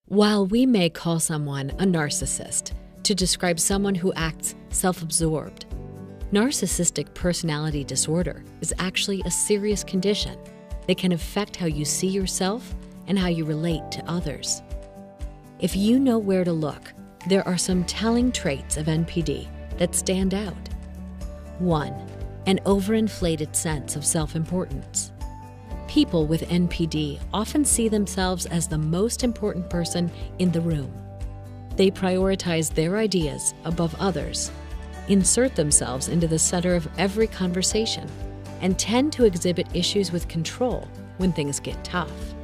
While we may call someone a narcissist to describe someone who acts self-absorbed, narcissistic personality disorder is actually a serious condition that can affect how you see yourself and how you relate to others. If you know where to look, there are some telling traits of NPD that stand out. 1. An overinflated sense of self-importance. People with NPD often see themselves as the most important person in the room. They prioritize their ideas above others, insert themselves into the center of every conversation, and tend to exhibit issues with control when things get tough.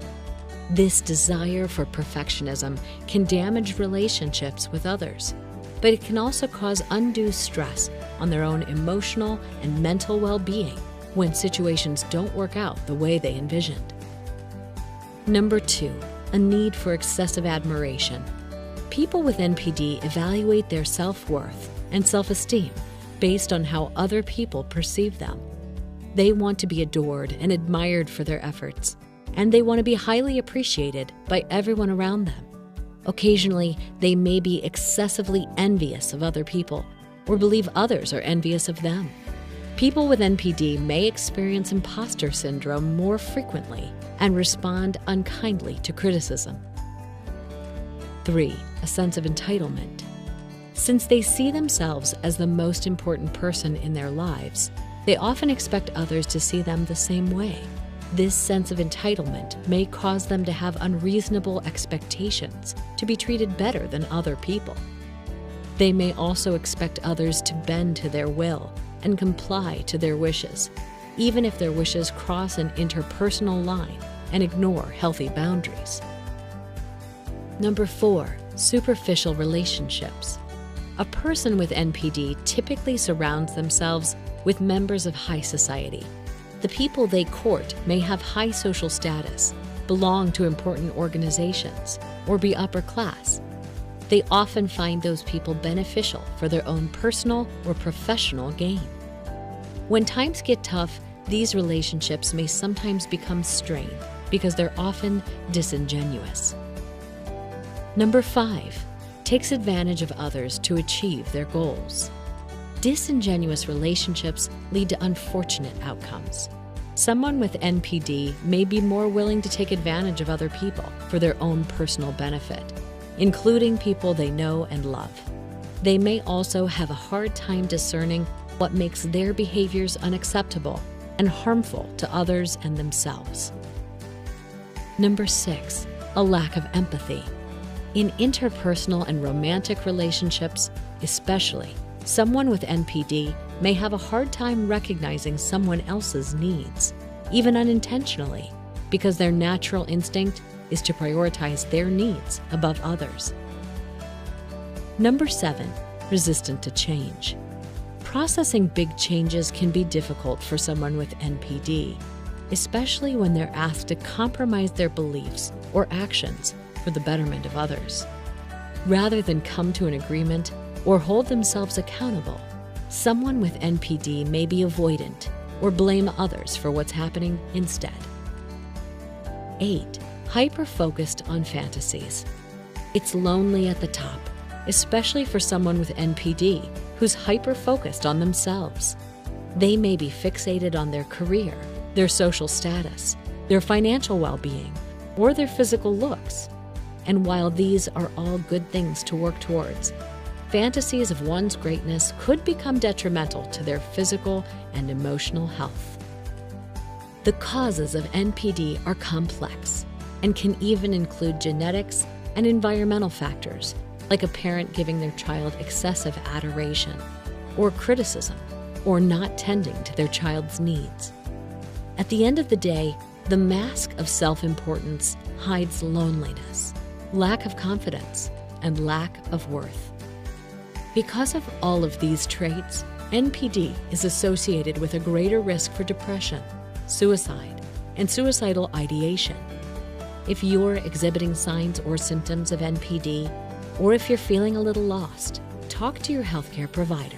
This desire for perfectionism can damage relationships with others, but it can also cause undue stress on their own emotional and mental well-being when situations don't work out the way they envisioned. Number 2, a need for excessive admiration. People with NPD evaluate their self-worth and self-esteem based on how other people perceive them. They want to be adored and admired for their efforts, and they want to be highly appreciated by everyone around them. Occasionally, they may be excessively envious of other people or believe others are envious of them. People with NPD may experience imposter syndrome more frequently and respond unkindly to criticism. 3. A sense of entitlement. Since they see themselves as the most important person in their lives, they often expect others to see them the same way. This sense of entitlement may cause them to have unreasonable expectations to be treated better than other people. They may also expect others to bend to their will and comply to their wishes, even if their wishes cross an interpersonal line and ignore healthy boundaries. Number 4, superficial relationships. A person with NPD typically surrounds themselves with members of high society. The people they court may have high social status, belong to important organizations, or be upper class. They often find those people beneficial for their own personal or professional gain. When times get tough, these relationships may sometimes become strained because they're often disingenuous. Number 5, takes advantage of others to achieve their goals. Disingenuous relationships lead to unfortunate outcomes. Someone with NPD may be more willing to take advantage of other people for their own personal benefit, including people they know and love. They may also have a hard time discerning what makes their behaviors unacceptable and harmful to others and themselves. Number 6, a lack of empathy. In interpersonal and romantic relationships, especially, someone with NPD may have a hard time recognizing someone else's needs, even unintentionally, because their natural instinct is to prioritize their needs above others. Number 7, resistant to change. Processing big changes can be difficult for someone with NPD, especially when they're asked to compromise their beliefs or actions for the betterment of others. Rather than come to an agreement or hold themselves accountable, someone with NPD may be avoidant or blame others for what's happening instead. 8, hyper-focused on fantasies. It's lonely at the top, especially for someone with NPD who's hyper-focused on themselves. They may be fixated on their career, their social status, their financial well-being, or their physical looks. And while these are all good things to work towards, fantasies of one's greatness could become detrimental to their physical and emotional health. The causes of NPD are complex and can even include genetics and environmental factors, like a parent giving their child excessive adoration, or criticism, or not tending to their child's needs. At the end of the day, the mask of self-importance hides loneliness, lack of confidence, and lack of worth. Because of all of these traits, NPD is associated with a greater risk for depression, suicide, and suicidal ideation. If you're exhibiting signs or symptoms of NPD, or if you're feeling a little lost, talk to your healthcare provider.